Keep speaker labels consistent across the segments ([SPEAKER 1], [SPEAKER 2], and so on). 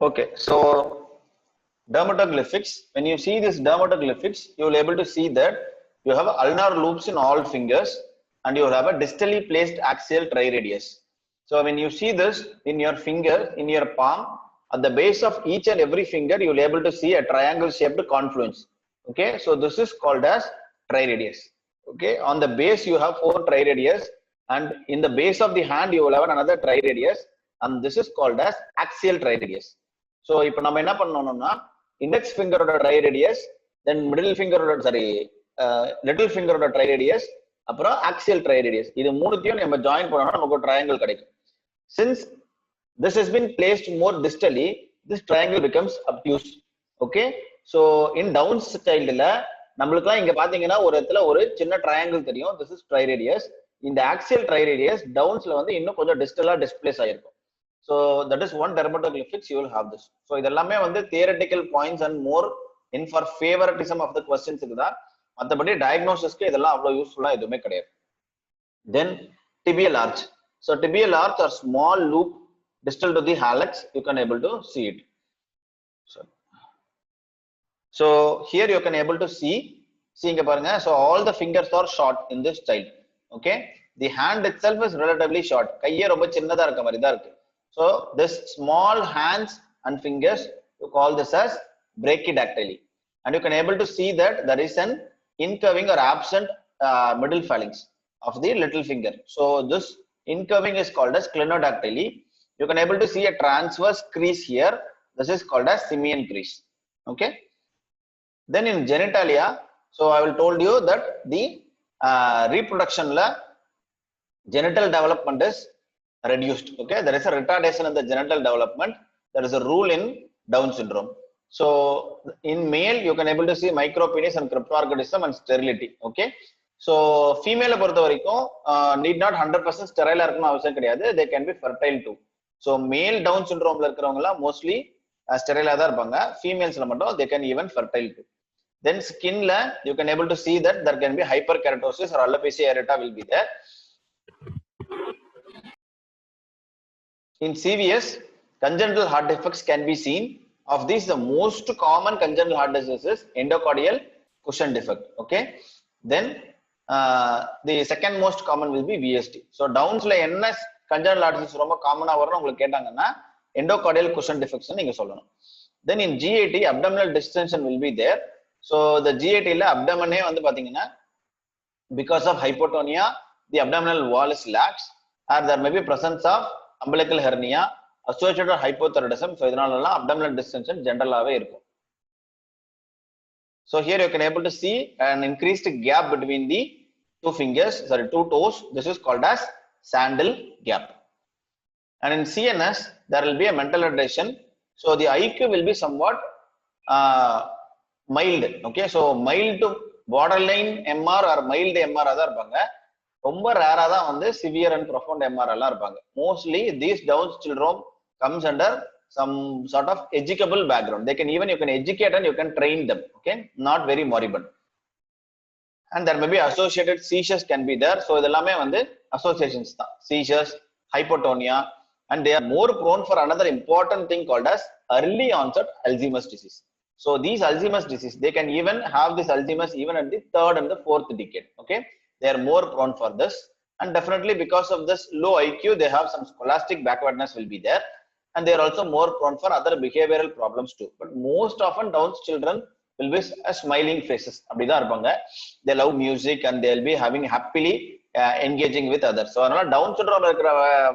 [SPEAKER 1] Okay, so dermatoglyphics, when you see this dermatoglyphics, you will able to see that you have ulnar loops in all fingers and you will have a distally placed axial triradius. So when you see this in your finger, in your palm, at the base of each and every finger, you will able to see a triangle shaped confluence. Okay, so this is called as triradius. Okay, on the base you have 4 triradius, and in the base of the hand you will have another triradius, and this is called as axial triradius. So இப்போ நம்ம என்ன பண்ணணும்னா index ஃபிங்கரோட ட்ரைரேடியஸ், தென் middle ஃபிங்கரோட little ஃபிங்கரோட ட்ரைரேடியஸ், அப்புறம் axial ட்ரைரேடியஸ், இது மூணுத்தையும் நம்ம join பண்ணோம்னா நமக்கு ஒரு ட்ரையாங்கிள் கிடைக்கும். Since this has been placed more distally, this triangle becomes obtuse. Okay, so in Down's childல நம்மளுக்குலாம் இங்க பாத்தீங்கன்னா ஒரு இடத்துல ஒரு சின்ன ட்ரையாங்கிள் தெரியும், this is triradius. இந்த ஆக்சியல் ட்ரைரேடியஸ் டவுன்ஸ்ல வந்து இன்னும் கொஞ்சம் டிஸ்டலா டிஸ்பிளேஸ் ஆயிருக்கும். So that is one dermatoglyphics you will have this. So இதெல்லாமே வந்து theoretical points and more in for favoritism of the questions தான். மத்தபடி diagnosisக்கு இதெல்லாம் அவ்வளவு யூஸ்ஃபுல்லா எதுவுமே கிடையாது. Then tibial arch. So tibial arch or small loop distal to the hallux, you can able to see it. So here you can able to see இங்க பாருங்க. So all the fingers are short in this child. Okay, the hand itself is relatively short. கையே ரொம்ப சின்னதா இருக்க மாதிரி தான் இருக்கு. So this small hands and fingers, you call this as brachydactyly, and you can able to see that there is an incurving or absent middle phalanx of the little finger. So this incurving is called as clinodactyly. You can able to see a transverse crease here. This is called as simian crease. Okay, then in genitalia, so I will told you that the reproduction la genital development is reduced. Okay, there is a retardation in the genital development. There is a rule in Down syndrome. So in male you can able to see micropenis and cryptorchidism and sterility. Okay, so female பொறுத்த வரைக்கும் need not 100% sterile இருக்கணும் அவசியம் கிடையாது, they can be fertile too. So male Down syndromeல இருக்கிறவங்க எல்லாம் mostly sterile தான் இருப்பாங்க, femalesல மட்டும் they can even fertile too. Then skinல you can able to see that there can be hyperkeratosis or alopecia areata will be there. In CVS, congenital heart defects can be seen. Of these, the most common congenital heart disease is endocardial cushion defect. Okay, then the second most common will be VSD. So Downs la enna congenital heart disease ரொம்ப காமனா வரும் உங்களுக்கு கேட்டாங்கன்னா endocardial cushion defects நீங்க சொல்லணும். Then in GAT, abdominal distension will be there. So the GAT ல abdomen வந்து பாத்தீங்கன்னா because of hypotonia, the abdominal wall is lax, or there may be presence of umbilical hernia associated with hypothyroidism. So இதனாலலாம் abdominal distension generally இருக்கும். So here you can able to see an increased gap between the two toes. This is called as sandal gap. And in CNS there will be a mental retardation. So the IQ will be somewhat mild. Okay, so mild to borderline MR or mild MR தான் இருப்பாங்க. ரொம்ப ரேரா தான் வந்து severe and profound MR எல்லாம் இருப்பாங்க. Mostly these Down syndrome comes under some sort of educable background. They can even, you can educate and you can train them. Okay, not very moribund. And there may be associated seizures can be there. So இதெல்லாமே வந்து associations தான், seizures, hypotonia, and they are more prone for another important thing called as early onset Alzheimer's disease. So these Alzheimer's disease, they can even have this Alzheimer's even at the 3rd and the 4th decade. Okay, they are more prone for this, and definitely because of this low IQ, they have some scholastic backwardness will be there, and they are also more prone for other behavioral problems too. But most often Down's children will be smiling faces, அப்படிதான் இருப்பாங்க. They love music and they will be having happily engaging with others. So அதனால Down syndrome இருக்கிற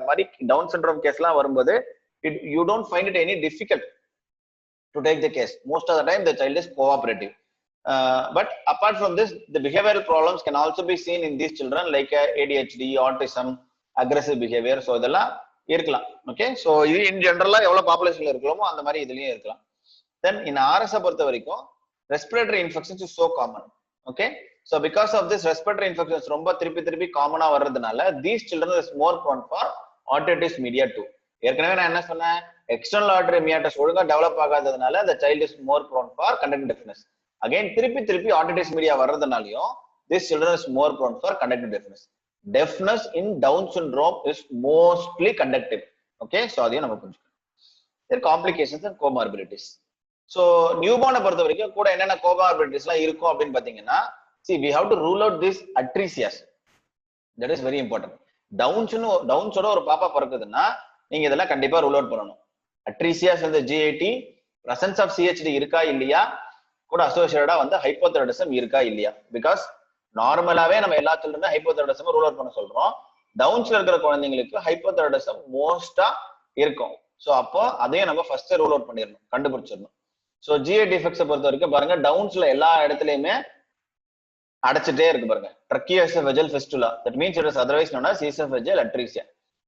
[SPEAKER 1] மாதிரி Down syndrome கேஸ்லாம் வரும்போது you don't find it any difficult to take the case. Most of the time the child is cooperative. But apart from this, the behavioral problems can also be seen in these children like ADHD, autism, aggressive behavior. So இதெல்லாம் இருக்கலாம். Okay, so இது in general எவ்வளவு பாப்புலேஷன்ல இருக்கலாமோ அந்த மாதிரி இதுலயும் இருக்கலாம். Then in RS பொறுத்த வரைக்கும் respiratory infections is so common. Okay, so because of this respiratory infections ரொம்ப திருப்பி காமனா வர்றதுனால these children is more prone for otitis media too. ஏற்கனவே நான் என்ன சொன்னேன், external auditory meatus ஒழுங்கா develop ஆகாததுனால the child is more prone for conductive deafness. Again திருப்பி otitis media வர்றதுனாலயும் this children is more prone for conductive deafness. Deafness in Down syndrome is mostly conductive. Okay, so அதையும் நம்ம புரிஞ்சுக்கணும். their complications and comorbidities. So newborn பொறுத்த வரைக்கும் கூட என்னென்ன comorbidities எல்லாம் இருக்கும் அப்படின்னு பாத்தீங்கன்னா, see we have to rule out this atresias. That is very important. டவுன்ஸோட ஒரு பாப்பா பிறக்குதுன்னா நீங்க இதெல்லாம் கண்டிப்பா ரூல் அவுட் பண்ணணும். அட்ரீசியாஸ் வந்து ஜிஐடி, பிரசன்ஸ் ஆஃப் சிஹெச்டி இருக்கா இல்லையா, கூட அசோசியேட்டடா வந்து ஹைப்போதைராய்டிசம் இருக்கா இல்லையா. பிகாஸ் நார்மலாவே நம்ம எல்லா சில்ட்ரனும் ஹைப்போதைராய்டிசம் ரூல் அவுட் பண்ண சொல்றோம். டவுன்ஸ்ல இருக்கிற குழந்தைங்களுக்கு ஹைப்போதைராய்டிசம் மோஸ்டா இருக்கும். ஸோ அப்போ அதையும் நம்ம ஃபர்ஸ்ட் ரூல் அவுட் பண்ணிடணும், கண்டுபிடிச்சிடணும். ஸோ ஜிஐ டிஃபெக்ட்ஸை பொறுத்த வரைக்கும் பாருங்க, டவுன்ஸ்ல எல்லா இடத்துலயுமே அடைச்சிட்டே இருக்கு பாருங்க. tracheoesophageal fistula, that means it is otherwise known as esophageal atresia,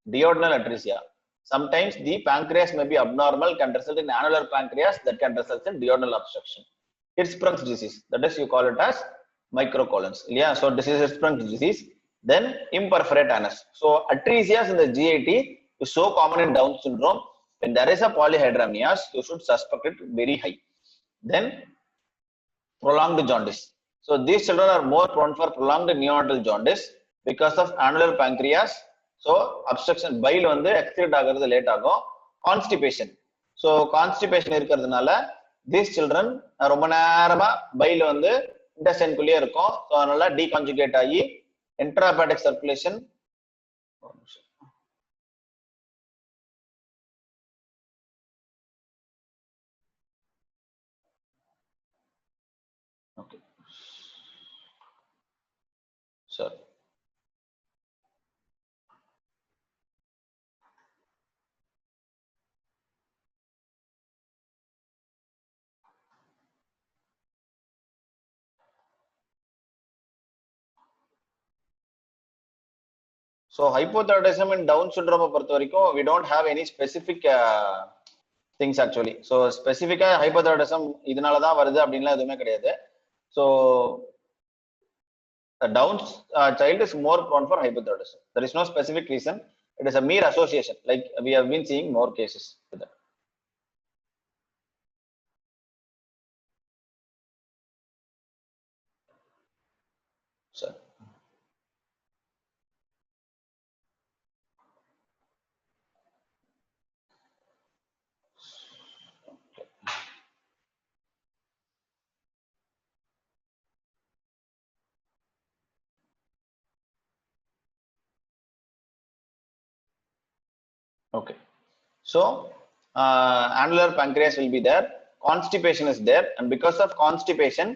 [SPEAKER 1] duodenal atresia. Sometimes the pancreas may be abnormal, can result in annular pancreas, that can result in duodenal obstruction. Hirschsprung's disease, that is you call it as microcolons. Yeah, so this is Hirschsprung's disease. Then imperforate anus. So atresias in the GIT is so common in Down syndrome. When there is a polyhydramnios, you should suspect it very high. Then prolonged jaundice. So these children are more prone for prolonged neonatal jaundice because of annular pancreas. So obstruction, bile வந்து excrete ஆகிறது late ஆகும். Constipation. So constipation இருக்கிறதுனால these children ரொம்ப நேரமா bile வந்து intestine குள்ளேயே இருக்கும். So அதனால deconjugate ஆகி intrahepatic circulation okay. Sure. So hypothyroidism in Down syndrome பொறுத்த வரைக்கும் we don't have any specific things actually. So specific hypothyroidism இதனால தான் வருது அப்படின்லாம் எதுவுமே கிடையாது. So the Down child is more prone for hypothyroidism. There is no specific reason. It is a mere association. Like we have been seeing more cases with that. Sir. Okay. So annular pancreas will be there. Constipation is there, and because of constipation,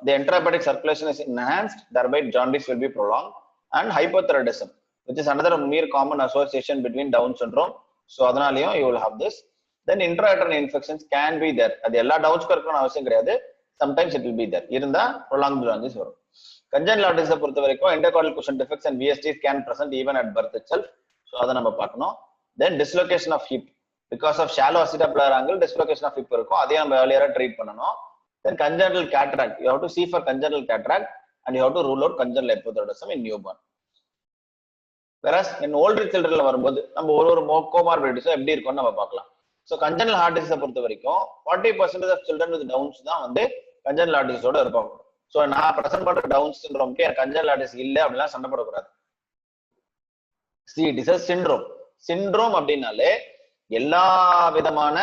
[SPEAKER 1] the intrahepatic circulation is enhanced. Thereby, jaundice will be prolonged, and hypothyroidism, which is another mere common association between Down syndrome. So adanalayum you will have this. Then intrauterine infections can be there. அது எல்லா டவுன்ஸ்க்கு இருக்கணும்னு அவசியம் கிடையாது. Sometimes it will be there. இருந்தா prolonged jaundice வரும். Congenital autism பொறுத்த வரைக்கும் endocardial cushion defects and VSTs can present even at birth itself. So அதை நம்ம பார்க்கணும். Then dislocation of hip, because of shallow acetabular angle, dislocation of hip இருக்கும். அதையும் நம்ம earlier ட்ரீட் பண்ணணும். Then congenital cataract, you have to see for congenital cataract and you have to rule out congenital hypothyroidism in newborn. Whereas in older children வரும்போது நம்ம ஒரு comorbidities எப்படி இருக்கும்னு நம்ம பார்க்கலாம். So congenital heart disease பொறுத்த வரைக்கும் 40% of children with Downs தான் வந்து congenital heart disease ஓட இருப்பாங்க. So நான் பிரசன்ட் பண்ற Down syndromeக்கு congenital heart disease இல்ல அப்படிலாம் சண்டை போடக்கூடாது. See, it is a syndrome. Syndrome அப்படினாலே எல்லா விதமான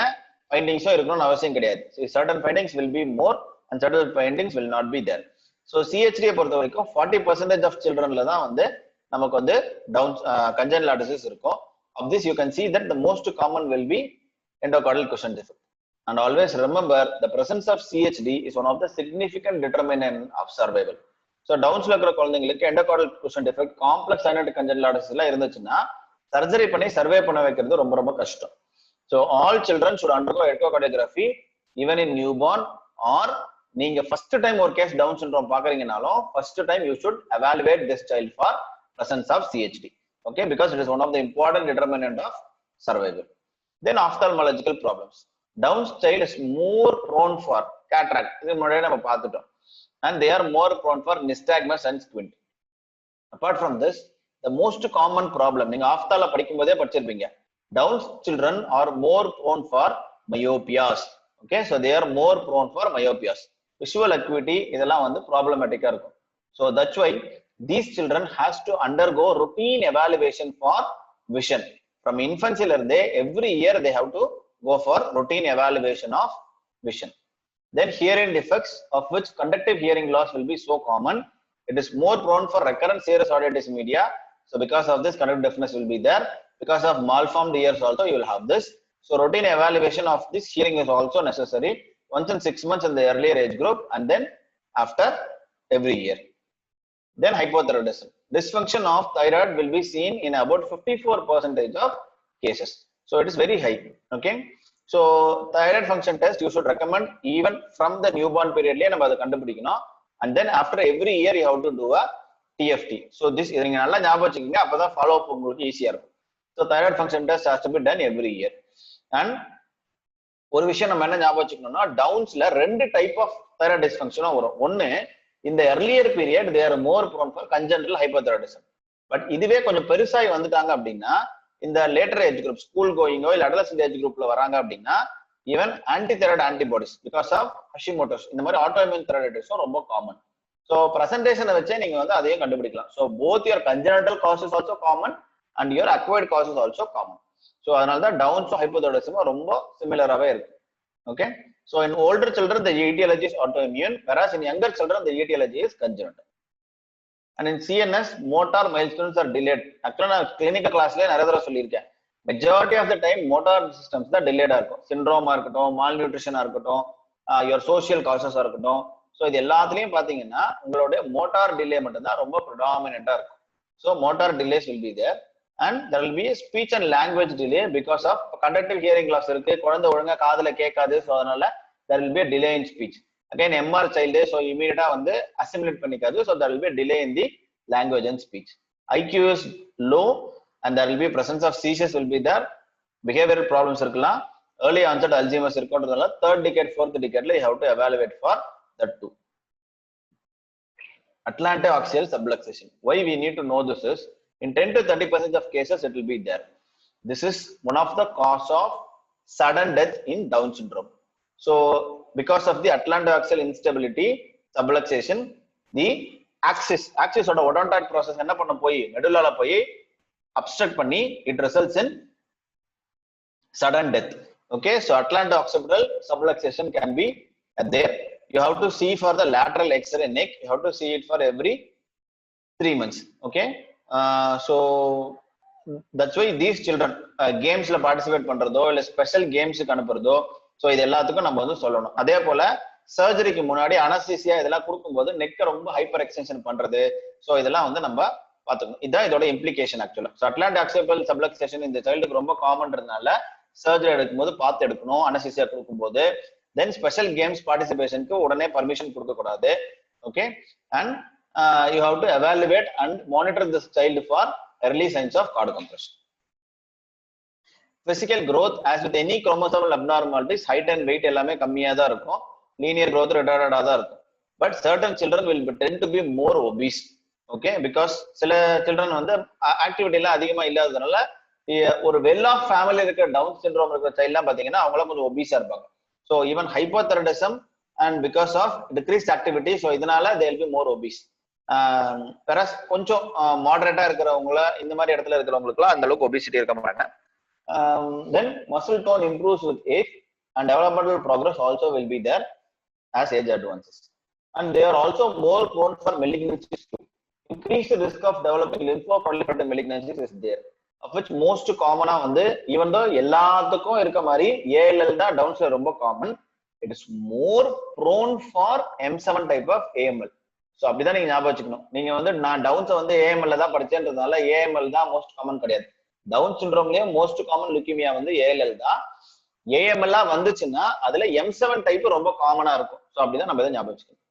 [SPEAKER 1] ஃபைண்டிங்ஸும் இருக்கணும்னு அவசியம் கிடையாது. Certain findings will be more and certain findings will not be there. So CHD பொறுத்த வரைக்கும் 40% of childrenல தான் வந்து நமக்கு வந்து Down congenital heart disease இருக்கும். Of this you can see that the most common will be endocardial cushion defect. And always remember, the presence of CHD is one of the significant determinant of survival. So டவுன்ஸ்ல இருக்கிற குழந்தைங்களுக்கு endocardial cushion defect, complex cyanotic congenital heart disease எல்லாம் இருந்துச்சுன்னா surgery பண்ணி survey பண்ண வைக்கிறது ரொம்ப ரொம்ப கஷ்டம். So all children should undergo echocardiography even in newborn, or நீங்க first time ஒரு கேஸ் Down syndrome பாக்குறீங்கனாலும் first time you should evaluate this child for presence of CHD. Okay, because it is one of the important determinant of survival. Then ophthalmological problems. Down's child is more prone for cataract. இது முன்னாடியே நம்ம பார்த்துட்டோம். And they are more prone for nystagmus and squint. Apart from this, the most common problem, நீங்க ஆஃப்தால படிக்கும் போதே படிச்சிருப்பீங்க, Down's children are more prone for myopias. Okay, so they are more prone for myopias. Visual acuity இதெல்லாம் வந்து problematic-ஆ இருக்கும். So that's why these children has to undergo routine evaluation for vision. from infancy every year they have to go for routine evaluation of vision. Then hearing defects, of which conductive hearing loss will be so common, it is more prone for recurrent serous auditis media. So because of this, conductive deafness will be there. Because of malformed ears also you will have this. So routine evaluation of this hearing is also necessary once in 6 months in the earlier age group, and then after every year. Then hypothyroidism. Dysfunction of thyroid will be seen in about 54% of cases. So it is very high. Okay. So thyroid function test you should recommend even from the newborn period. And then after every year you have to do a TFT. So this is follow up easier. So thyroid function test has to be done every year. And ஒரு விஷயம் நம்ம என்ன ஞாபகம் வச்சுக்கணும்னா, டவுன்ஸ்ல 2 type of thyroid டிஸ்ஃபங்க்ஷனும் வரும். ஒன்னு, இந்த earlier period they are more prone for congenital hypothyroidism. But இதுவே கொஞ்சம் பெருசாகி வந்துட்டாங்க அப்படின்னா, இந்த லேட்டர் ஏஜ் குரூப், ஸ்கூல் கோயிங்கோ இல்ல அடலசன்ட் ஏஜ் குரூப்ல வராங்க அப்படின்னா, even anti thyroid antibodies because of Hashimoto's இந்த மாதிரி ஆட்டோஇம்யூன் தைராய்டிஸும் ரொம்ப காமன். ஸோ பிரசன்டேஷனை வச்சே நீங்க வந்து அதையும் கண்டுபிடிக்கலாம். So both your congenital causes also common and your acquired causes also common. So அதனால தான் டவுன்ஸும் ஹைப்போதைராய்டிசமும் ரொம்ப சிமிலராகவே இருக்கு. Okay. So in older children the etiology is autoimmune, whereas in younger children the etiology is congenital. And in CNS motor milestones are delayed. Actually நான் clinical classல நிறைய தடவை சொல்லியிருக்கேன், majority of the time motor systems தான் delayed இருக்கும். சிண்ட்ரோமா இருக்கட்டும், malnutrition இருக்கட்டும், your social causes இருக்கட்டும். So இது எல்லாத்துலயும் பாத்தீங்கன்னா உங்களுடைய மோட்டார் டிலே மட்டும் தான் ரொம்ப ப்ரிடாமினண்டா இருக்கும். So motor delays will be there. And there will be a speech and language delay because of conductive hearing loss இருக்கு, குழந்தை ஒழுங்கா காதுல கேட்காது. ஸோ அதனால there will be a delay in speech. Again MR child, so immediate வந்து assimilate பண்ணிக்காது. So there will be a delay in the language and speech. IQ is low and there will be presence of seizures will be there. Behavioral problems இருக்கலாம். Early onset Alzheimer's இருக்குன்றதால 3rd decade 4th decadeல you have to evaluate for that too. Atlantoaxial subluxation. Why we need to know this is, in 10 to 30% of cases it will be there. This is one of the cause of sudden death in Down syndrome. So because of the atlantoaxial instability, subluxation, the axis oda odontoid process enna panna poi medulla la poi obstruct panni, it results in sudden death. Okay. So atlanto-occipital subluxation can be there. You have to see for the lateral X-ray neck, you have to see it for every 3 months. Okay. So that's why these children games la participate பண்றதோ இல்ல special கேம்ஸ்க்கு அனுப்புறதோ, so இது எல்லாத்துக்கும் நம்ம வந்து சொல்லணும். அதே போல சர்ஜரிக்கு முன்னாடி அனஸ்தீசியா இதெல்லாம் கொடுக்கும்போது நெக்கை ரொம்ப ஹைப்பர் எக்ஸ்டென்ஷன் பண்றது, ஸோ இதெல்லாம் வந்து நம்ம பார்த்துக்கணும். இதுதான் இதோட இம்ப்ளிகேஷன் ஆக்சுவலா. ஸோ அட்லாண்டோஆக்சிபிள் சப்லக்சேஷன் இந்த சைல்டுக்கு ரொம்ப காமன்றதுனால சர்ஜரி எடுக்கும்போது பார்த்து எடுக்கணும் அனஸ்தீசியா கொடுக்கும்போது. தென் ஸ்பெஷல் கேம்ஸ் பார்ட்டிசிபேஷனுக்கு உடனே பர்மிஷன் கொடுக்க கூடாது. Okay. And you have to evaluate and monitor this child for early signs of cord compression. Physical growth, as with any chromosomal abnormalities, height and weight எல்லாமே கம்மியா தான் இருக்கும். Linear growth retarded-ஆ தான் இருக்கும். But certain children will tend to be more obese. Okay, because சில children வந்து activity எல்லாம் அதிகமா இல்லாததுனால ஒரு வெல் ஆஃப் ஃபேமிலி இருக்கிற டவுன் சிண்ட்ரோம் இருக்கிற சைல்ட் எல்லாம் பாத்தீங்கன்னா அவங்களாம் கொஞ்சம் ஒபீஸா இருப்பாங்க. So even hypothyroidism and because of decreased activity, so இதனால they will be more obese. பெரஸ் கொஞ்சம் மாடரேட்டா இருக்கிறவங்கள இந்த மாதிரி இடத்துல இருக்கிறவங்களுக்குலாம் அந்த அளவுக்கு ஒபிசிட்டி இருக்க மாட்டாங்க. Then muscle tone improves with age and developmental progress also will be there as age advances. And they are also more prone for malignancies too. Increased risk of developing lymphoproliferative malignancies is there, of which most common வந்து even though எல்லாத்துக்கும் இருக்க மாதிரி ALL தான் டவுன்ஸ்ல ரொம்ப common, it is more prone for M7 type of AML. So அப்படிதான் நீங்க ஞாபகம் வச்சுக்கணும். நீங்க வந்து நான் டவுன்ஸை வந்து ஏஎம்எல்ல தான் படிச்சேன்றதுனால ஏஎம்எல் தான் மோஸ்ட் காமன் கிடையாது. டவுன் சிண்ட்ரோம்லயே மோஸ்ட் காமன் லுக்கிமியா வந்து ஏஎல்எல் தான். ஏஎம்எல்லா வந்துச்சுன்னா அதுல M7 டைப் ரொம்ப காமனா இருக்கும். ஸோ அப்படிதான் நம்ம இதை ஞாபகம் வச்சுக்கணும்.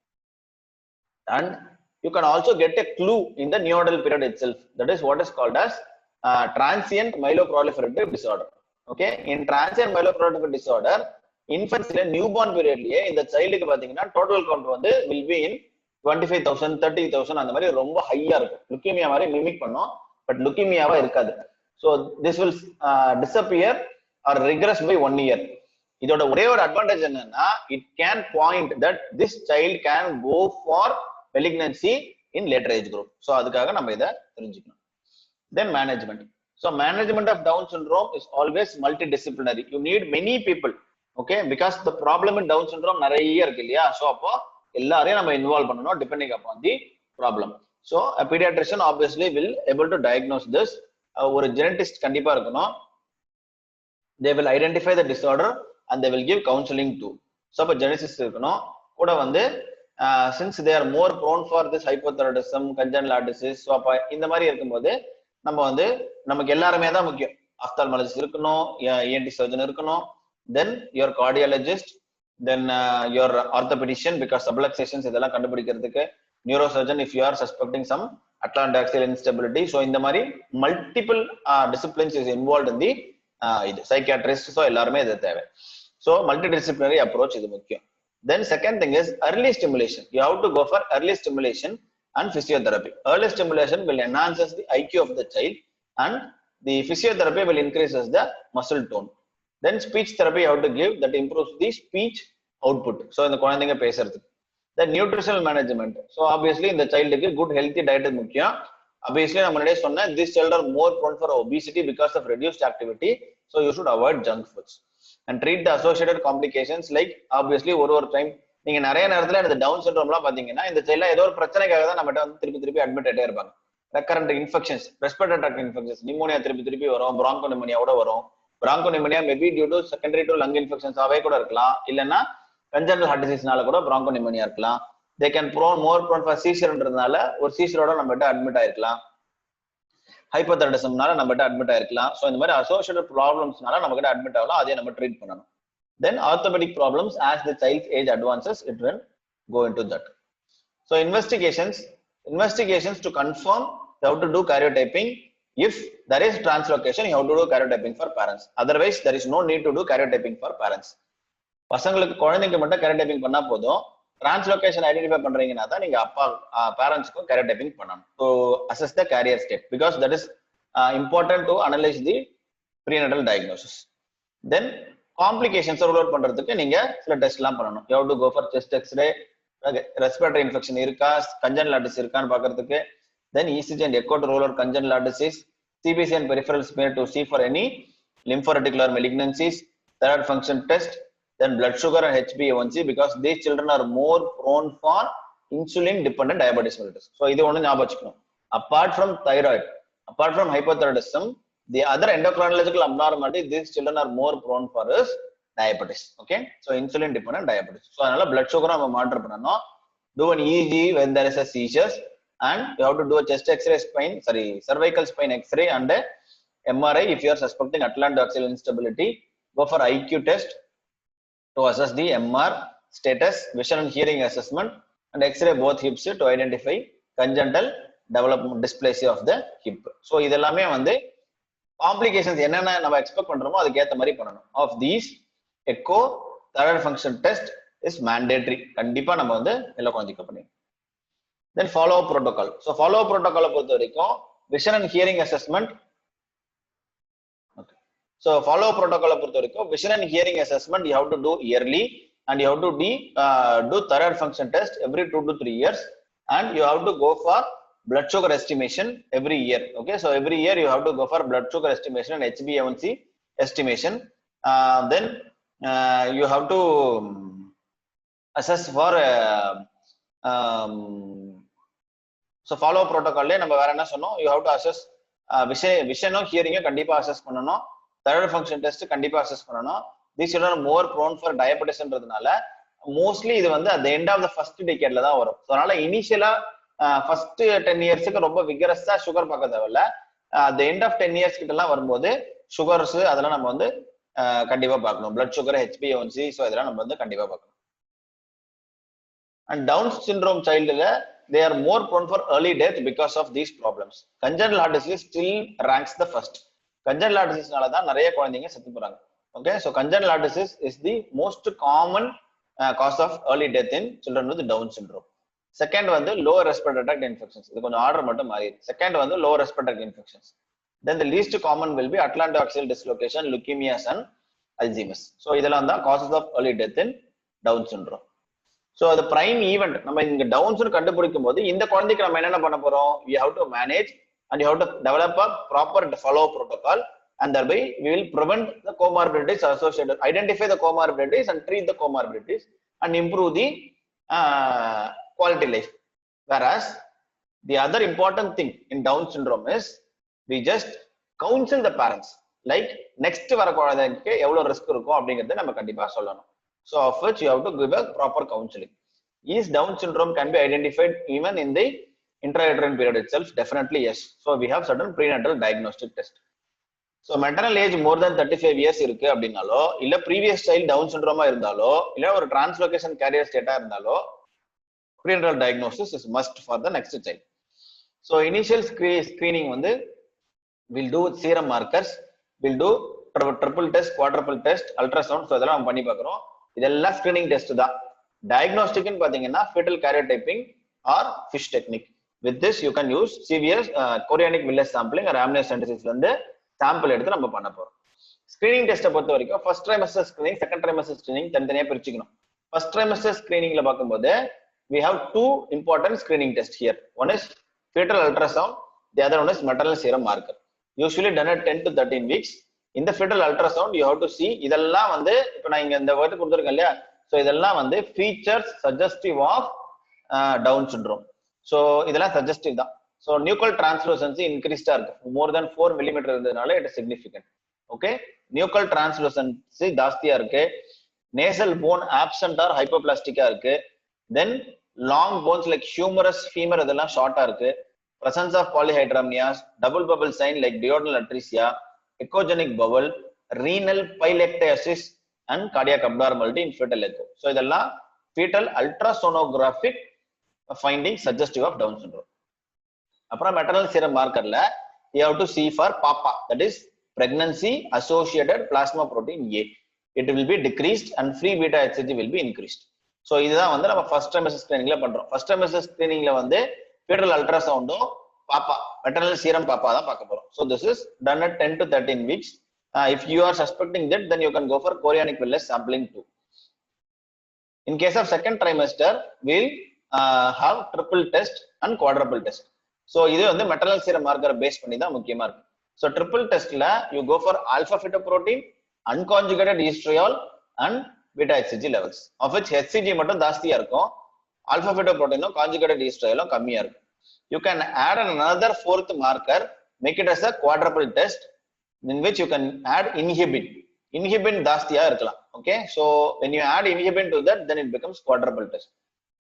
[SPEAKER 1] And you can also get a clue in the neonatal period itself. That is what is called as transient myeloproliferative disorder. Okay. In transient myeloproliferative disorder இன்ஃபன்ட்ஸ்ல நியூபார்ன் பீரியட்லயே இந்த சைல்டுக்கு பாத்தீங்கன்னா டோட்டல் கவுண்ட் வந்து வில் பி இன் 25,000 30,000 அந்த மாதிரி ரொம்ப ஹையா இருக்கும். லுக்கீமியா மாதிரி மிமிக் பண்ணும், பட் லுக்கீமியாவா இருக்காது. So this will disappear or regress by 1 year. இதோட ஒரே ஒரு அட்வான்டேஜ் என்னன்னா, it can point that this child can go for malignancy in later age group. So அதுக்காக நம்ம இதை தெரிஞ்சுக்கணும். Then management. So management of Down syndrome is always multidisciplinary. You need many people. Okay, because the problem in Down syndrome நிறைய இருக்கு இல்லையா? So அப்போ எல்லாரையும் நம்ம இன்வால்வ் பண்ணணும் depending upon the problem. So a pediatrician obviously will able to diagnose this. ஒரு geneticist கண்டிப்பா இருக்கணும். They will identify the disorder and they will give counseling too. So அப்ப geneticist இருக்கணும். கூட வந்து since they are more prone for this hypothyroidism, congenital disease, so அப்ப இந்த மாதிரி இருக்கும்போது நம்ம வந்து நமக்கு எல்லாருமே தான் முக்கியம். ஆப்தால்மாலஜிஸ்ட் இருக்கணும், ENT சர்ஜன் இருக்கணும், then your cardiologist, then your orthopedician because subluxations இதெல்லாம் கண்டுபிடிக்கிறதுக்கு, neurosurgeon if you are suspecting some atlantic instability. So இந்த மாதிரி multiple disciplines is involved in the இது psychiatrist. So எல்லாருமே இது தேவை. So multidisciplinary approach இது முக்கியம். Then second thing is early stimulation. You have to go for early stimulation and physiotherapy. Early stimulation will enhances the IQ of the child and the physiotherapy will increases the muscle tone. Then speech therapy you have to give that improves the speech output. So இந்த குழந்தைங்க பேசுறது. Then nutritional management. So obviously இந்த childக்கு good healthy diet முக்கியம். Obviously நான் முன்னாடியே சொன்னேன் these children are more prone for obesity because of reduced activity. So you should avoid junk foods and treat the associated complications like obviously ஒரு time நீங்க நிறைய நேரத்துல இந்த டவுன் சிண்ட்ரோம்லாம் பாத்தீங்கன்னா இந்த சைல்ட்ல ஏதோ ஒரு பிரச்சனைக்காக தான் நம்மகிட்ட வந்து திருப்பி அட்மிட் ஆயிட்டே இருப்பாங்க. Recurrent infections, respiratory tract infections, pneumonia திருப்பி வரும், பிராங்கோ நிமோனியாவோட வரும். Broncho pneumonia maybe due to secondary to lung இன்ஃபெக்ஷன்ஸாவே கூட இருக்கலாம், இல்லைன்னா கன்ஜெனரல் ஹார்ட் டிசீஸ்னால கூட பிராங்கோ நிமோனியா இருக்கலாம். They can more prone for சீசர்ன்றதுனால ஒரு சீசரோட நம்மகிட்ட அட்மிட் ஆயிருக்கலாம், ஹைப்போதைராய்டிசம்னால நம்மகிட்ட அட்மிட் ஆயிருக்கலாம். ஸோ இந்த மாதிரி அசோசியேட்டட் ப்ராப்ளம்ஸ்னால நம்மகிட்ட அட்மிட் ஆகலாம், அதே நம்ம ட்ரீட் பண்ணணும். Then orthopedic problems as the child's age advances, it will go into that. So investigations to confirm you have to do karyotyping. If there is translocation, you have to do karyotyping for parents. Otherwise, there is no need to do karyotyping for parents. பசங்களுக்கு குழந்தைங்க மட்டும் karyotyping பண்ணா போதும். Translocation identify பண்றீங்கன்னா தான் நீங்க அப்பா பேரண்ட்ஸ்க்கும் karyotyping பண்ணணும் to assess the carrier state because that is important to analyze the prenatal diagnosis. Then complications rule out பண்றதுக்கு நீங்க சில டெஸ்ட் எல்லாம் பண்ணணும். You have to go for chest x-ray, respiratory infection இருக்கா, கன்ஜெனரல் டிசீஸ் இருக்கான்னு பாக்குறதுக்கு. தென் ECG and echo to rule out congenital disease, CBC and peripheral smear to see for any lymphoreticular malignancies, thyroid function test, then blood sugar and HbA1c because these children are more prone for insulin dependent diabetes mellitus. So இது ஒண்ணு ஞாபகம் வச்சுக்கணும். Apart from thyroid, apart from hypothyroidism, the other endocrinological abnormality these children are more prone for is diabetes. Okay, so insulin dependent diabetes. So அதனால blood sugar நம்ம monitor பண்ணனும். Do an EEG when there is a seizures and you have to do a chest x-ray cervical spine x-ray and a MRI if you are suspecting atlantic instability. Go for IQ test to assess the MR status, vision and hearing assessment and x-ray both hips to identify congenital development dysplasia of the hip. So இதெல்லாமே வந்து complications என்னென்ன நம்ம expect பண்றோமோ அதுக்கு ஏற்ற மாதிரி பண்ணணும். Of these echo thyroid function test is mandatory. கண்டிப்பா நம்ம வந்து எல்லா குழந்தைக்கும் பண்ணிடணும். Then follow up protocol. So follow up ப்ரோட்டோகாலை பொறுத்த வரைக்கும் vision and hearing assessment. Okay, so follow up ப்ரோட்டோகாலை பொறுத்த வரைக்கும் vision and hearing assessment you have to do early and you have to do thyroid function test every 2 to 3 years and you have to go for blood sugar estimation every year. Okay, so every year you have to go for blood sugar estimation and HbA1c estimation. Then you have to assess for so follow up protocol நம்ம வேற என்ன சொன்னோம், you have to assess விஷனும் ஹியரிங்கும் கண்டிப்பா assess பண்ணணும், thyroid function test கண்டிப்பா assess பண்ணணும். These children are more prone for diabetesன்றதுனால mostly இது வந்து at the end of the first decadeல தான் வரும். ஸோ அதனால இனிஷியலா ஃபர்ஸ்ட் 10 இயர்ஸ்க்கு ரொம்ப விகரஸா சுகர் பார்க்க தேவையில்ல. அந்த எண்ட் ஆஃப் 10 இயர்ஸ் கிட்ட எல்லாம் வரும்போது சுகர்ஸ் அதெல்லாம் நம்ம வந்து கண்டிப்பா பார்க்கணும். பிளட் சுகர், HbA1c, ஸோ இதெல்லாம் நம்ம வந்து கண்டிப்பா பார்க்கணும். அண்ட் டவுன் சிண்ட்ரோம் சைல்டுல they are more prone for early death because of these problems. Congenital heart disease still ranks the first. Congenital heart diseaseனால தான் நிறைய குழந்தைங்க செத்து போறாங்க. Okay, so congenital heart disease is the most common cause of early death in children with Down syndrome. Second வந்து lower respiratory tract infections. இது கொஞ்சம் order மட்டும் மாறி. செகண்ட் வந்து lower respiratory tract infections. Then the least common will be atlantoaxial dislocation, leukemias and Alzheimer's. So இதெல்லாம் தான் causes of early death in Down syndrome. So the prime event நம்ம இங்க down syndrome கண்டுபிடிக்கும் போது இந்த குழந்தைக்கு நம்ம என்னென்ன பண்ண போறோம், we have to manage and you have to develop a proper follow-up protocol, and thereby we will prevent the comorbidities associated, identify the comorbidities and treat the comorbidities and improve the quality life. Whereas the other important thing in Down syndrome is we just counsel the parents, like next வர குழந்தைக்கு எவ்வளவு risk இருக்கும் அப்படிங்கறத நம்ம கண்டிப்பா சொல்லணும். So of which you have to give a proper counseling. Is Down syndrome can be identified even in the intrauterine period itself? Definitely yes. So we have certain prenatal diagnostic test. So maternal age more than 35 years இருக்கு அப்படின்னாலோ, இல்ல previous child Down syndrome இருந்தாலோ, இல்ல ஒரு translocation carrier state இருந்தாலோ, prenatal diagnosis is must for the next child. So initial screening வந்து we'll do serum markers, we'll do triple test, quadruple test, ultrasound. So இதெல்லாம் நம்ம பண்ணி பார்க்கிறோம். இதெல்லாம் ஸ்கிரீனிங் டெஸ்ட் தான். டயக்னோஸ்டிக்னு பாத்தீங்கன்னா fetal karyotyping or FISH technique. With this you can use CVS chorionic villus sampling or amniocentesis ல இருந்து சாம்பிள் எடுத்து நம்ம பண்ண போறோம். ஸ்கிரீனிங் டெஸ்ட்டை பொறுத்த வரைக்கும் first trimester screening, second trimester screening தனித்தனியா பிரிச்சுக்கணும். ஃபர்ஸ்ட் ட்ரைமஸ்டர் ஸ்கிரீனிங்ல பார்க்கும்போது we have two important screening tests here. One is fetal ultrasound, the other one is maternal serum marker. Usually done at 10 to 13 weeks. In the fetal ultrasound you have to see இதெல்லாம் வந்து இப்போ நான் இங்க இந்த word கொடுத்துருக்கேன் இல்லையா, so இதெல்லாம் வந்து features suggestive of Down syndrome. So இதெல்லாம் சஜஸ்டிவ் தான். ஸோ நியூக்ளியர் டிரான்ஸ்லூசன்சி இன்க்ரீஸ்டா இருக்கு, மோர் தென் 4 millimeter இருந்ததுனால it is significant. Okay, nuclear translucency ஜாஸ்தியா இருக்கு, நேசல் போன் ஆப்சென்ட் ஆர் ஹைப்போபிளாஸ்டிக்கா இருக்கு, then long bones like humerus femur இதெல்லாம் ஷார்ட்டா இருக்கு, presence of polyhydramnias, double bubble sign like duodenal atresia, echogenic bowel, renal pylectasis and cardiac abnormality in fetal echo. So இதெல்லாம் fetal ultrasonographic findings suggestive of Down syndrome. அப்புறம் maternal serum markerல you have to see for PAPA, that is pregnancy associated plasma protein A. It will be decreased and free beta HCG will be increased. So இதுதான் வந்து நம்ம first trimester screeningல பண்றோம். First trimester screeningல வந்து fetal ultrasound பாப்பா maternal serum பாப்பா தான் பார்க்க போறோம். So this is done at 10 to 13 weeks. If you are suspecting that, then you can go for chorionic villus sampling too. In case of second trimester, we'll have triple test and quadruple test. So இது வந்து maternal serum marker base பண்ணி தான் முக்கியமா இருக்கு. So triple testல you go for alpha fetoprotein, unconjugated estriol and beta HCG levels, of which HCG மட்டும் ஜாஸ்தியா இருக்கும், alpha fetoprotein conjugated estriol கம்மியா இருக்கும். You can add another fourth marker, make it as a quadruple test, in which you can add inhibin. Inhibin ஜாஸ்தியா இருக்கலாம். Okay, so when you add inhibin to that, then it becomes quadruple test.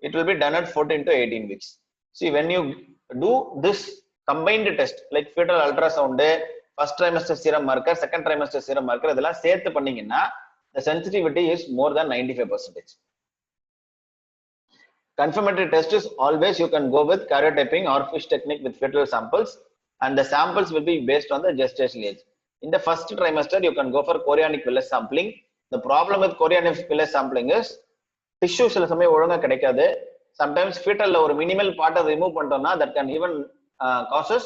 [SPEAKER 1] It will be done at 14 to 18 weeks. See, when you do this combined test like fetal ultrasound, first trimester serum marker, second trimester serum marker இதெல்லாம் சேர்த்து பண்ணீங்கன்னா the sensitivity is more than 95%. Confirmatory test is always you can go with karyotyping or FISH technique with fetal samples, and the samples will be based on the gestational age. In the first trimester you can go for chorionic villus sampling. The problem with chorionic villus sampling is tissue சில சமயம் ஒழுங்கா கிடைக்காது. Sometimes fetal ஒரு minimal part remove பண்ணிட்டோம்னா that can even causes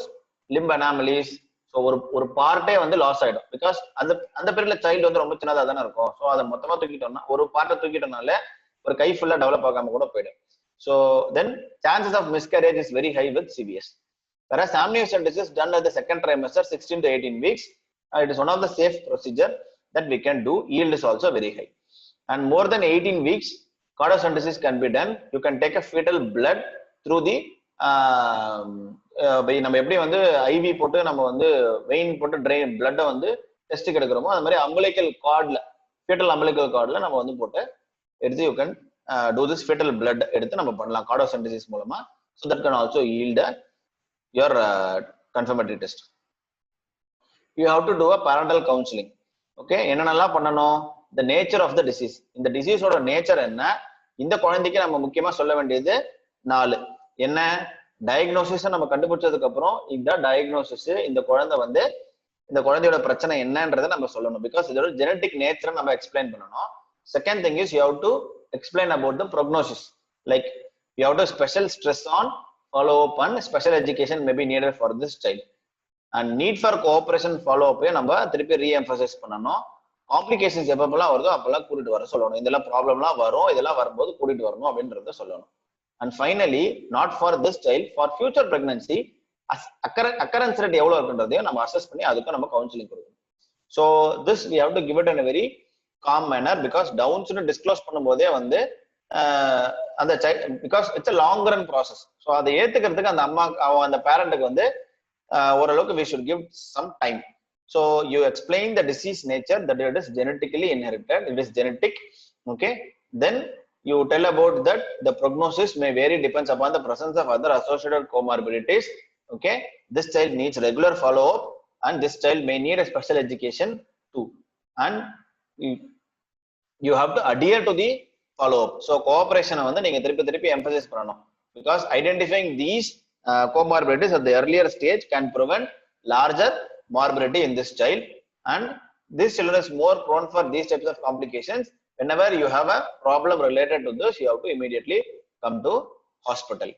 [SPEAKER 1] limb anomalies. So ஒரு பார்ட்டே வந்து loss ஆயிடும், because அந்த பீரியட்ல சைல்டு வந்து ரொம்ப சின்னதா தானே இருக்கும். ஸோ அதை மொத்தமா தூக்கிட்டோம்னா, ஒரு பார்ட்டை தூக்கிட்டோம்னால ஒரு கை ஃபுல்லா டெவலப் ஆகாம கூட போயிடும். So then chances of miscarriage is very high with CVS. Whereas amniocentesis done at the second trimester 16 to 18 weeks, it is one of the safe procedure that we can do. Yield is also very high. And more than 18 weeks, cardocentesis can be done. You can take a fetal blood through the நம்ம எப்படி வந்து IV போட்டு நம்ம வந்து vein போட்டு train பிளட்டை வந்து டெஸ்ட்டுக்கு எடுக்கிறோமோ அது மாதிரி அம்பலிக்கல் கார்டில், ஃபீட்டல் அம்பலிக்கல் கார்டில் நம்ம வந்து போட்டு எடுத்து you can do this fetal blood எடுத்து நம்ம பண்ணலாம் cardocentesis மூலமா. So that can also yield your confirmatory test. You have to do a parental counseling. Okay, என்னென்னலாம் பண்ணணும்? The nature of the disease. இந்த டிசீஸோட நேச்சர் என்ன, இந்த குழந்தைக்கு நம்ம முக்கியமா சொல்ல வேண்டியது 4. என்ன டயக்னோசிஸ் நம்ம கண்டுபிடிச்சதுக்கு அப்புறம் இந்த டயக்னோசிஸ் இந்த குழந்தை வந்து இந்த குழந்தையோட பிரச்சனை என்னன்றதை நம்ம சொல்லணும், பிகாஸ் இதோட ஜெனட்டிக் நேச்சரை நம்ம எக்ஸ்பிளைன் பண்ணணும். Second thing is you have to explain about the prognosis, like you have to special stress on follow up and special education may be needed for this child, and need for cooperation follow up நம்ம திருப்பி re-emphasize பண்ணணும். Complications எப்பப்பெல்லாம் வருதோ அப்பெல்லாம் கூட்டிட்டு வர சொல்லணும், இதெல்லாம் ப்ராப்ளம்லாம் வரும், இதெல்லாம் வரும்போது கூட்டிட்டு வரணும் அப்படின்றத சொல்லணும். And finally, not for this child, for future pregnancy, occurrence rate எவ்வளவு இருக்குன்றதையும் நம்ம அசஸ் பண்ணி அதுக்கும் நம்ம கவுன்சிலிங் கொடுக்கணும். So this we have to give it in very calm manner, because டவுன்ஸ்னு டிஸ்க்ளோஸ் பண்ணும்போதே வந்து அந்த because it's long run process. So அதை ஏத்துக்கிறதுக்கு அந்த அம்மா அந்த பேரண்ட்டுக்கு வந்து ஓரளவுக்கு we should give some time. So you explain the disease nature, that it is genetically inherited, it is genetic, okay. Then you tell about that the prognosis may vary, depends upon the presence of other associated comorbidities, okay. This child needs regular follow up and this child may need a special education too, and you have to adhere to the follow up. So cooperation வந்து நீங்க திருப்பி emphasize பண்ணணும், because identifying these comorbidities at the earlier stage can prevent larger morbidity in this child, and this children is more prone for these types of complications. Whenever you have a problem related to this, you have to immediately come to hospital.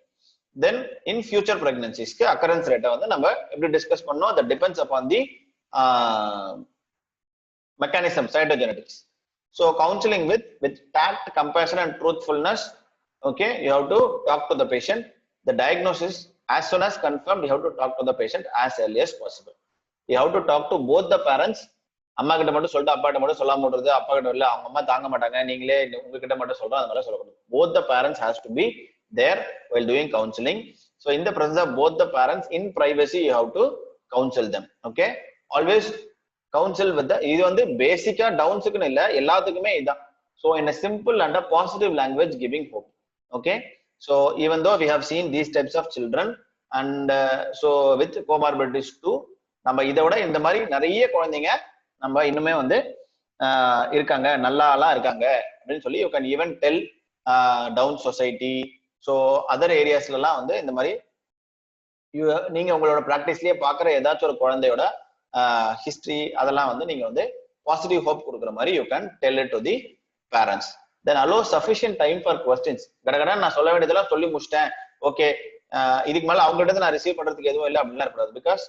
[SPEAKER 1] Then in future pregnancies ku occurrence rate வந்து நம்ம எப்படி discuss பண்ணோம், that depends upon the mechanism, cytogenetics. So counseling with tact, compassion and truthfulness, okay, you have to talk to the patient. The diagnosis, as soon as confirmed, you have to talk to the patient as early as possible. You have to talk to both the parents. அம்மா கிட்ட மட்டும் சொல்லிட்டு அப்பா கிட்ட மட்டும் சொல்லாம விடுறது, அப்பா கிட்ட இல்ல அவங்க அம்மா தாங்க மாட்டாங்க நீங்களே உங்ககிட்ட மட்டும் சொல்றோம், அந்த மாதிரி சொல்லக்கூடாது. Both the parents has to be there while doing counseling. So in the presence of both the parents, in privacy, you have to counsel them, okay. Always counsel with the, இது வந்து பேசிக்கா டவுன்ஸுக்குன்னு இல்ல, எல்லாத்துக்குமே இதுதான். So in a simple and a positive language, giving hope, okay. So even though we have seen these types of children and so with comorbidities too, நம்ம இதை விட இந்த மாதிரி நிறைய குழந்தைங்க நம்ம இன்னுமே வந்து இருக்காங்க, நல்லாலாம் இருக்காங்க அப்படின்னு சொல்லி you can even tell Down society, so other ஏரியாஸ்லாம் வந்து இந்த மாதிரி நீங்க உங்களோட ப்ராக்டிஸ்லயே பாக்குற ஏதாச்சும் ஒரு குழந்தையோட ஹிஸ்டரி அதெல்லாம் வந்து நீங்க வந்து பாசிட்டிவ் ஹோப் கொடுக்குற மாதிரி you can tell it to the parents. Then allow sufficient time for questions. கடகடா நான் சொல்ல வேண்டியதெல்லாம் சொல்லி முடிச்சிட்டேன், ஓகே இதுக்கு மேல அவங்க கிட்ட நான் ரிசீவ் பண்றதுக்கு எதுவும் இல்லை அப்படின்லாம் இருக்கக்கூடாது. பிகாஸ்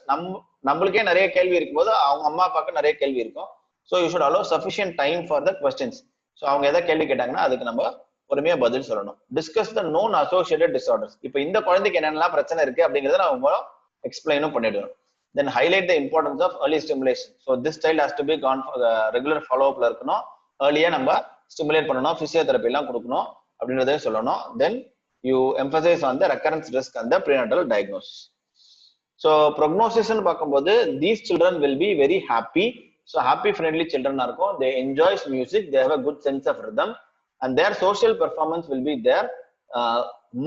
[SPEAKER 1] நம்மளுக்கே நிறைய கேள்வி இருக்கும்போது அவங்க அம்மா அப்பாவுக்கு நிறைய கேள்வி இருக்கும். So you should allow sufficient time for the questions. So அவங்க எதாவது கேள்வி கேட்டாங்கன்னா அதுக்கு நம்ம பொறுமையா பதில் சொல்லணும். Discuss the known associated disorders. இப்போ இந்த குழந்தைக்கு என்னென்னலாம் பிரச்சனை இருக்கு அப்படிங்கிறத நம்ம எக்ஸ்பிளைனும் பண்ணிடுவோம். Then highlight the importance of early stimulation. So this child has to be gone for the regular follow upல இருக்கணும், ஏர்லியா நம்ம ஸ்டிமுலேட் பண்ணணும், பிசியோதெரப்பி எல்லாம் கொடுக்கணும் அப்படின்றதே சொல்லணும். Then you emphasise on the recurrence risk and the prenatal diagnosis. So ப்ரோக்னோசிஸ்ன்னு பார்க்கும்போது these children will be very happy. So happy friendly சில்ட்ரனா இருக்கும். They enjoys music, they have a good sense of rhythm and their social performance will be there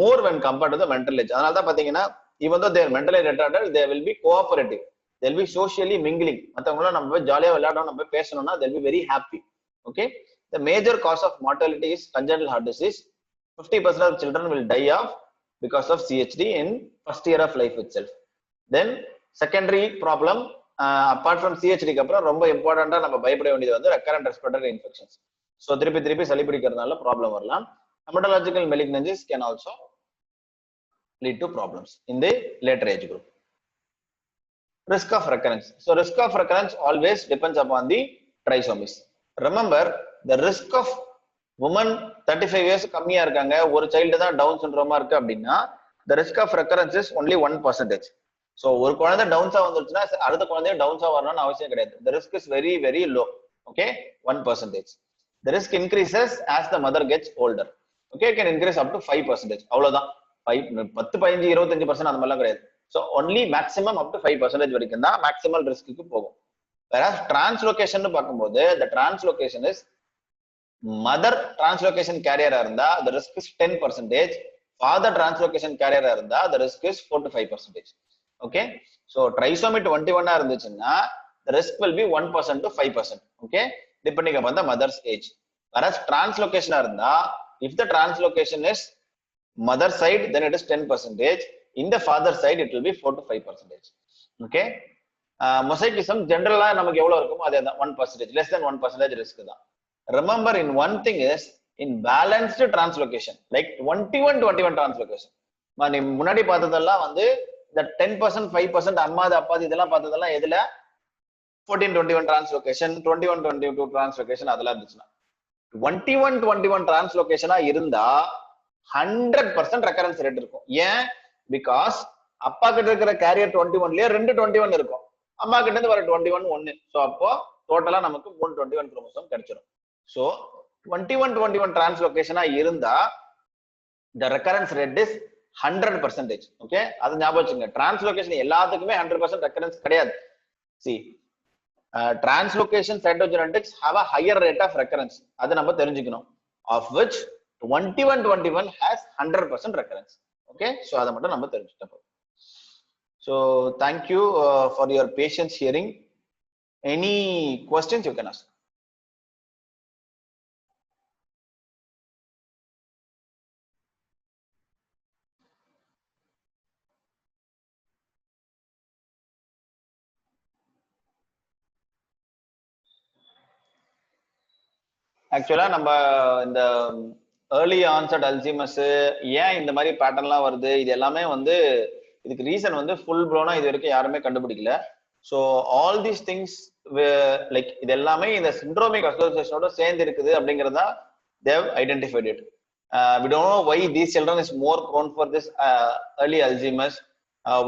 [SPEAKER 1] more when compared to the mental age. அதனால தான் பார்த்தீங்கன்னா even though they are mentally retarded, they will be cooperative, they will be socially mingling. மத்தவங்கள நம்ம போய் ஜாலியா விளையாடணும், நம்ம பேசணும்னா they will be very happy, okay. The major cause of mortality is congenital heart disease. 50% of children will die off because of CHD in first year of life itself. Then secondary problem, apart from CHD க்கு அப்புறம் ரொம்ப இம்பார்ட்டண்டா நம்ம பயப்பட வேண்டியது வந்து recurrent respiratory infections. So திருப்பி சளி பிடிக்கிறதுனால problem வரலாம். Hematological malignancies can also lead to problems in the later age group. Risk of recurrence. So risk of recurrence always depends upon the trisomies. Remember, the risk of woman 35 years கம்மியா இருக்காங்க, ஒரு child தான் down சிண்ட்ரோமா இருக்கு அப்படின்னா the risk of recurrence is only 1%. So ஒரு குழந்தை டவுன்ஸா வந்துருச்சுன்னா அடுத்த குழந்தையும் டவுன்ஸா வரணும்னு அவசியம் கிடையாது. The risk is very very low, okay, 1%. The risk increases as the mother gets older, okay, it can increase up to 5%. அவ்வளவுதான். 10, 15, 25% அந்த மாதிரிலாம் கிடையாது. So only maximum up to 5% வரைக்கும் தான் மேக்ஸிமல் ரிஸ்க்கு போகும். வேற டிரான்ஸ்லோகேஷன் பார்க்கும்போது the translocation is mother translocation கேரியரா இருந்தா the risk is 10%, father translocation கேரியரா இருந்தா the risk is 4 to 5%. Okay, so trisomy 21 இருந்துச்சுன்னா the risk will be 1% to 5%, okay, depending upon the mother's age. Whereas translocation இருந்தா if the translocation is mother side, then it is 10%. In the father side, it will be 4 to 5%. Okay. Mosaicism generally நமக்கு எவ்வளவு இருக்குமோ அதே தான், 1%, less than 1% risk தான். Remember, in one thing is in balanced translocation, like 21 translocation. நீ முன்னாடி பார்த்ததெல்லாம் வந்து the 10%, 5% அம்மாது அப்பாது இதெல்லாம் பார்த்ததெல்லாம் எதுல 14-21 translocation, 21-22 translocation அதெல்லாம் இருந்துச்சுன்னா 21 translocation இருந்தா 100% recurrence rate இருக்கும். ஏன்? Because அப்பா கிட்ட இருக்கிற கேரியர் 21லயே 2 21 இருக்கும், அம்மா கிட்ட இருந்து வர 21 1. ஸோ அப்போ டோட்டலா நமக்கு 3 21 குரோமோசோம் கிடைச்சிடும். ஸோ 21 டிரான்ஸ்லோகேஷனா இருந்தா the recurrence rate is 100%. Okay, அது ஞாபகம் வச்சுங்க. டிரான்ஸ்லோகேஷன் எல்லாத்துக்குமே 100% ரெக்கரன்ஸ் கிடையாது. See, translocation cytogenetics have a higher rate of recurrence. அது நம்ம தெரிஞ்சுக்கணும். Of which 21 has 100% recurrence. Okay, so அதை மட்டும் நம்ம தெரிஞ்சுக்கணும். So thank you for your patience hearing. Any questions you can ask. ஆக்சுவலா நம்ம இந்த ஏர்லி ஆன்செட் அல்சைமர்ஸ் ஏன் இந்த மாதிரி பேட்டர்ன்லாம் வருது, இது எல்லாமே வந்து இதுக்கு ரீசன் வந்து ஃபுல் ப்ளோனா இது வரைக்கும் யாருமே கண்டுபிடிக்கல. So all these things like இது எல்லாமே இந்த சிண்ட்ரோமிக் அசோசியேஷனோட சேர்ந்து இருக்குது அப்படிங்கிறதா they identified it. We don't know why these children is more prone for this early Alzheimer's,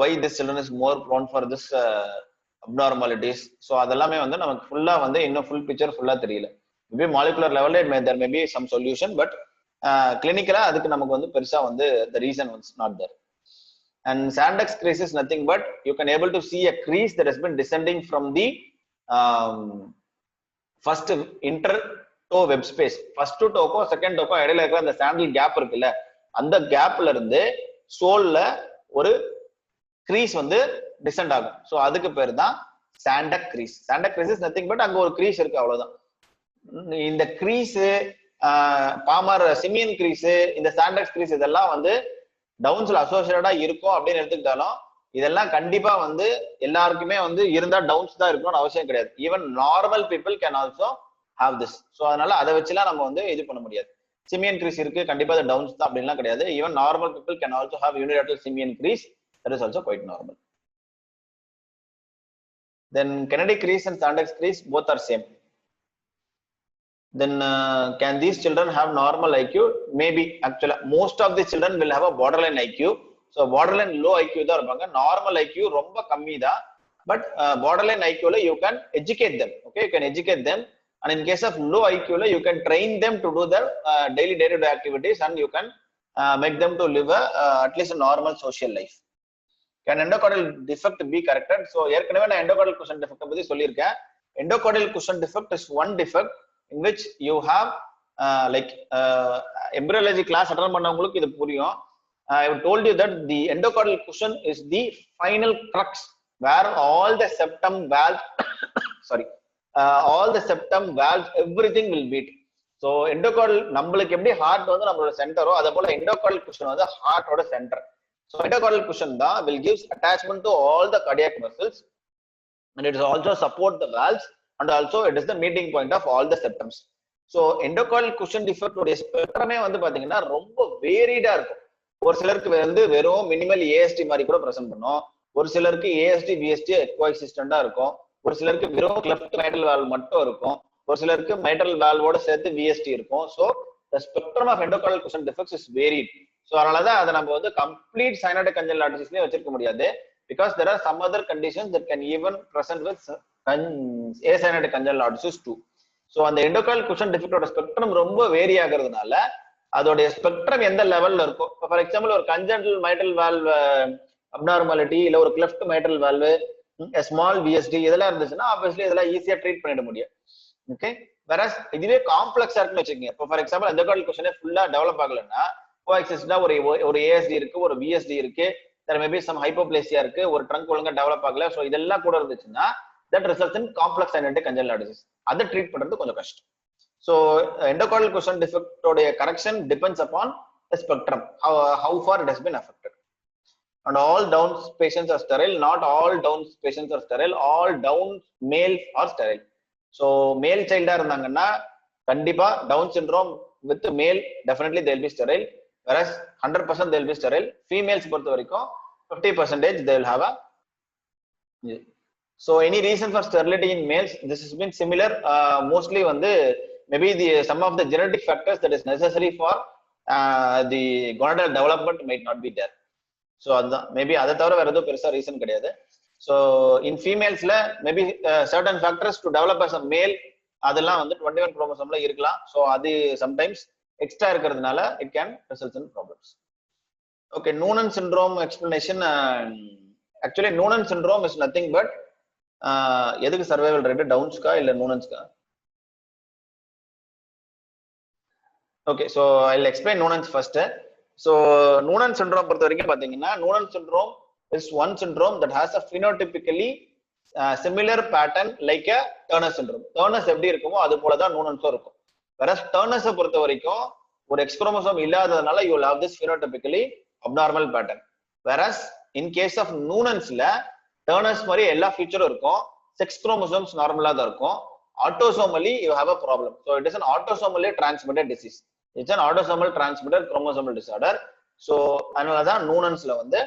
[SPEAKER 1] why this children is more prone for this abnormalities. So அதெல்லாமே வந்து நமக்கு ஃபுல்லா வந்து இன்னும் ஃபுல் பிக்சர் ஃபுல்லா தெரியல. மேபி மாலிகுலர் லெவல்ல there may be some solution, but கிளினிக்கலா அதுக்கு நமக்கு வந்து பெருசா வந்து the reason was not there. And Sandex crease is nothing but you can able to see a crease that has been descending from the first intertoe web space. First toe ko second toe ko இடையில இருக்கிற அந்த சாண்டில் gap இருக்குல்ல, அந்த கேப்ல இருந்து சோல்ல ஒரு crease வந்து descend ஆகும். ஸோ அதுக்கு பேர் தான் Sandex crease. Sandex crease is nothing but அங்க ஒரு crease இருக்கு, அவ்வளவுதான். இந்த கிரீஸ் பாமர் சிமியன் கிரீஸ், இந்த சாண்டக்ஸ் கிரீஸ் இதெல்லாம் வந்து டவுன்ஸ்ல அசோசியேட்டடா இருக்கும் அப்படின்னு எடுத்துக்கிட்டாலும் இதெல்லாம் கண்டிப்பா வந்து எல்லாருக்குமே வந்து இருந்தா டவுன்ஸ் தான் இருக்கணும்னு அவசியம் கிடையாது. Even normal people can also have this. So அதனால அதை வச்சுலாம் நம்ம வந்து இது பண்ண முடியாது. சிமியன் கிரீஸ் இருக்கு, கண்டிப்பா அது டவுன்ஸ் தான் அப்படின்லாம் கிடையாது. Even normal people can also have unilateral simian crease, that is also quite normal. Then Kennedy crease and சாண்டக்ஸ் crease both are same. Then can these children have normal IQ? Maybe. Actually most of the children will have a borderline IQ. So borderline low IQ தான் இருப்பாங்க. Normal IQ ரொம்ப கம்மி தான், but borderline IQ ல you can educate them. Okay, you can educate them, and in case of low IQ ல you can train them to do their daily day-to-day activities, and you can make them to live at least a normal social life. Can endocardial defect be corrected? So ஏற்கனவே நான் endocardial cushion defect பத்தி சொல்லியிருக்கேன். Endocardial cushion defect is one defect in which you have embryology class attend பண்ணவங்களுக்கு இது புரியும். I have told you that the endocardial cushion is the final crux where all the septum valves all the septum valves everything will beat. So endocardial நம்மளுக்கு எப்படி heart வந்து நம்மளோட சென்டரோ அதே போல endocardial cushion வந்து ஹார்ட்டோட சென்டர். So endocardial cushion தான் will gives attachment to all the cardiac muscles, and it is also support the valves, and also it is the meeting point of all the septums. So endocardial cushion defect உடைய ஸ்பெக்ட்ரமே வந்து பாத்தீங்கன்னா ரொம்ப வேரிடா இருக்கும். ஒரு சிலருக்கு வந்து வெறும் மினிமல் ஏஎஸ்டி மாதிரி கூட பிரசன்ட் பண்ணும், ஒரு சிலருக்கு ஏஎஸ்டி விஎஸ்டி கோஎக்சிஸ்டண்டா இருக்கும், ஒரு சிலருக்கு வெறும் லெஃப்ட் மைட்ரல் வால்வ் மட்டும் இருக்கும், ஒரு சிலருக்கு மைட்ரல் வால்வோட சேர்த்து விஎஸ்டி இருக்கும். So the spectrum of endocardial cushion defects is varied. So அதனாலதான் அதை நம்ம வந்து கம்ப்ளீட் சைனோடிக் கன்ஜெனிடாலிசிஸ்லயே வச்சிருக்க முடியாது, because there are some other conditions that can even present with acyanotic conjunctivitis too. So அந்த endocardial cushion defect ஓட ஸ்பெக்ட்ரம் ரொம்ப வேரி ஆகிறதுனால அதோட ஸ்பெக்ட்ரம் எந்த லெவல்ல இருக்கும். ஃபார் எக்ஸாம்பிள் ஒரு கன்ஜென்டல் மைட்ரல் வால்வ் அப்நார்மாலிட்டி இல்ல ஒரு cleft mitral valve small VST இதெல்லாம் இருந்துச்சுன்னா ஆப்வியஸ்லி இதெல்லாம் ஈஸியா ட்ரீட் பண்ணிட முடியும். ஓகே, வேறஸ் இதுவே காம்ப்ளெக்ஸா இருக்குன்னு வச்சுக்கோங்க. இப்போ ஃபார் எக்ஸாம்பிள் endocardial cushion ஃபுல்லா டெவலப் ஆகலன்னா கோஎக்சிஸ்டா ஒரு ஏஎஸ்டி இருக்கு, ஒரு விஎஸ்டி இருக்கு, there may be some hypoplasia இருக்கு, ஒரு ட்ரங்க் ஒழுங்கா டெவலப் ஆகல, சோ இதெல்லாம் கூட இருந்துச்சுன்னா that results in complex cyanotic conjunctivitis. அதை ட்ரீட் பண்றது கொஞ்சம் கஷ்டம். So endocardial cushion defect உடைய correction depends upon the spectrum, how far it has been affected. And all Downs patients are sterile. Not all Downs patients are sterile. All Downs males are sterile. So male child இருந்தாங்கன்னா கண்டிப்பா Down syndrome with male definitely they will be sterile, whereas 100% they will be sterile. Females பொறுத்த வரைக்கும் 50% they will have a. So any reason for sterility in males? This has been similar. Mostly வந்து maybe some of the genetic factors that is necessary for the gonadal development might not be there. So அதுதான் maybe அதை தவிர வேற எதுவும் பெருசா reason கிடையாது. So in ஃபீமேல்ஸ்ல maybe certain factors to develop as a male அதெல்லாம் வந்து 21 குரோமோசோம்ல இருக்கலாம். ஸோ அது சம்டைம்ஸ் எக்ஸ்ட்ரா இருக்கிறதுனால it can result in problems. Okay, Noonan syndrome explanation. Actually Noonan syndrome is nothing but எதுக்கு சர்வைவல் ரேட் டவுன்ஸ்கா இல்ல நூனன்ஸ்கா? Okay, so I will explain Noonan's first. So Noonan syndrome பொறுத்த வரைக்கும் பாத்தீங்கன்னா நூனன் syndrome is one syndrome that has a phenotypically similar pattern like a Turner syndrome. Turner's எப்படி இருக்குமோ அது போலதான் நூனன்ஸும் இருக்கும். வேற டர்னர்ஸை பொறுத்த வரைக்கும் ஒரு எக்ஸ் குரோமோசோம் இல்லாததுனால you will have this phenotypically abnormal pattern. Whereas in case of நூனன்ஸ்ல turners மாதிரி எல்லா ஃபீச்சரும் இருக்கும், செக்ஸ் குரோமோசோம்ஸ் நார்மலா தான் இருக்கும். autosomally you have a problem, so it is an autosomally transmitted disease. It's an autosomal transmitted chromosomal disorder. So அதனாலதான் நூனன்ஸ்ல வந்து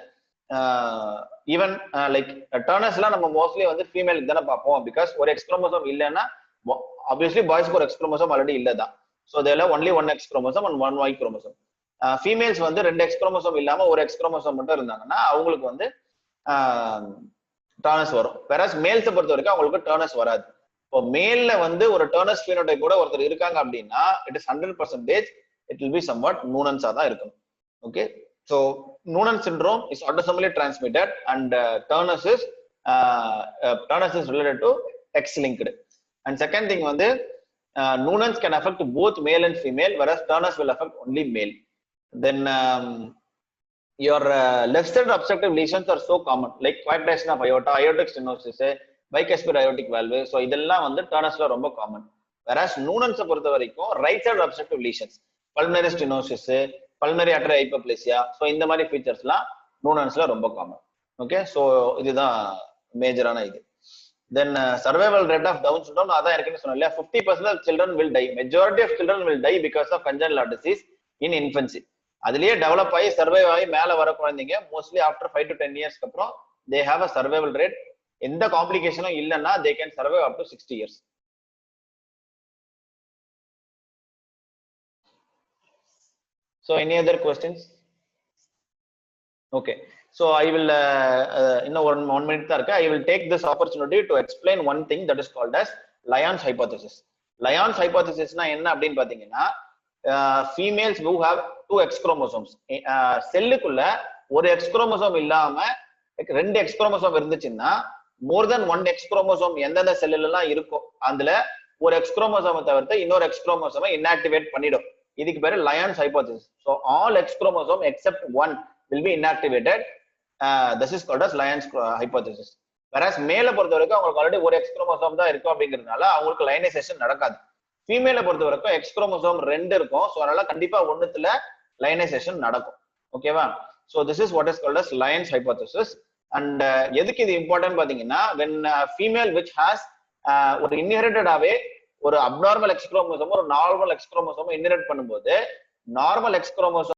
[SPEAKER 1] even like டர்னர்ஸ்லாம் நம்ம mostly வந்து ஃபீமேலுக்கு தானே பார்ப்போம். பிகாஸ் ஒரு எக்ஸ் குரோமோசோம் இல்லைன்னா ஆப்வியஸ்லி பாய்ஸ்க்கு ஒரு எக்ஸ் குரோமோசோம் ஆல்ரெடி இல்லதான். ஸோ தேர்ல only one X chromosome and one Y chromosome. Females வந்து 2 எக்ஸ் குரோமோசோம் இல்லாம ஒரு எக்ஸ் குரோமோசோம் மட்டும் இருந்தாங்கன்னா அவங்களுக்கு வந்து டர்னர்ஸ் வரும். வேறஸ் மேல்ஸை பொறுத்த வரைக்கும் அவங்களுக்கு டர்னர்ஸ் வராது. இப்போ மேல்ல வந்து ஒரு டர்னர்ஸ் ஃபீனோடைப் கூட ஒருத்தர் இருக்காங்க அப்படின்னா it is 100% it will be somewhat நூனன்ஸா தான் இருக்கணும். Okay, so Noonan syndrome is autosomally transmitted and Turner's is related to X-linked. And second thing வந்து நூனன்ஸ் can affect both male and female, whereas Turner's will affect only male. Then your left side obstructive lesions are so common like coarctation of aorta, aortic stenosis, bicuspid aortic valve. So இதெல்லாம் வந்து டர்னர்ஸ்ல ரொம்ப common. whereas நூனன்ஸை பொறுத்த வரைக்கும் right side obstructive lesions, pulmonary stenosis, pulmonary artery hyperplasia, so இந்த மாதிரி ஃபீச்சர்ஸ்லாம் நூனன்ஸ்ல ரொம்ப common. Okay, so இதுதான் மேஜரான இது. Then survival rate of Down syndrome அதான் எனக்கு சொன்னேன் இல்லையா, 50% of children will die, majority of children will die because of congenital heart disease in infancy. அதுலயே டெவலப் ஆகி சர்வைவ் ஆகி மேல வர குழந்தைங்க மோஸ்ட்லி ஆஃப்டர் 5 to 10 years அப்புறம் தே ஹேவ் அ சர்வைவல் ரேட். எந்த காம்ப்ளிகேஷனும் இல்லைன்னா they can survive up to 60 years. So any other questions? Okay, so I will in one minute I will take this opportunity to explain one thing that is called as Lyon's hypothesis. Lyon's hypothesis na enna appdin pathina, females who have 2 X chromosomes, செல்லுக்குள்ள ஒரு X chromosome இல்லாம 2 X chromosome இருந்துச்சுன்னா more than 1 X chromosome எந்தெந்த செல்லுல எல்லாம் இருக்கும் அதுல ஒரு X chromosome தவிர்த்து இன்னொரு X chromosome inactivate பண்ணிடும். இதுக்கு பேரு Lyon's hypothesis. So all X chromosome except one will be inactivated. This is called as Lyon's hypothesis. Whereas மேல பொறுத்த வரைக்கும் அவங்களுக்கு ஆல்ரெடி ஒரு X chromosome தான் இருக்கும் அப்படிங்கிறதுனால அவங்களுக்கு லயனைசேஷன் நடக்காது. ஃபீமேல பொறுத்த வரைக்கும் X chromosome 2 இருக்கும், ஸோ அதனால கண்டிப்பா ஒண்ணுத்துல லயனைசேஷன் நடக்கும். ஓகேவா? So this is what is called as Lyon's hypothesis. And எதுக்கு இது இம்பார்ட்டன்ட் பாத்தீங்கன்னா, when female which has ஒரு இன்ஹெரிட்டடாவே ஒரு அப்நார்மல் எக்ஸ் குரோமோசோம் ஒரு நார்மல் எக்ஸ் குரோமோசோம் இன்ஹெரிட் பண்ணும்போது நார்மல் எக்ஸ் குரோமோசோம்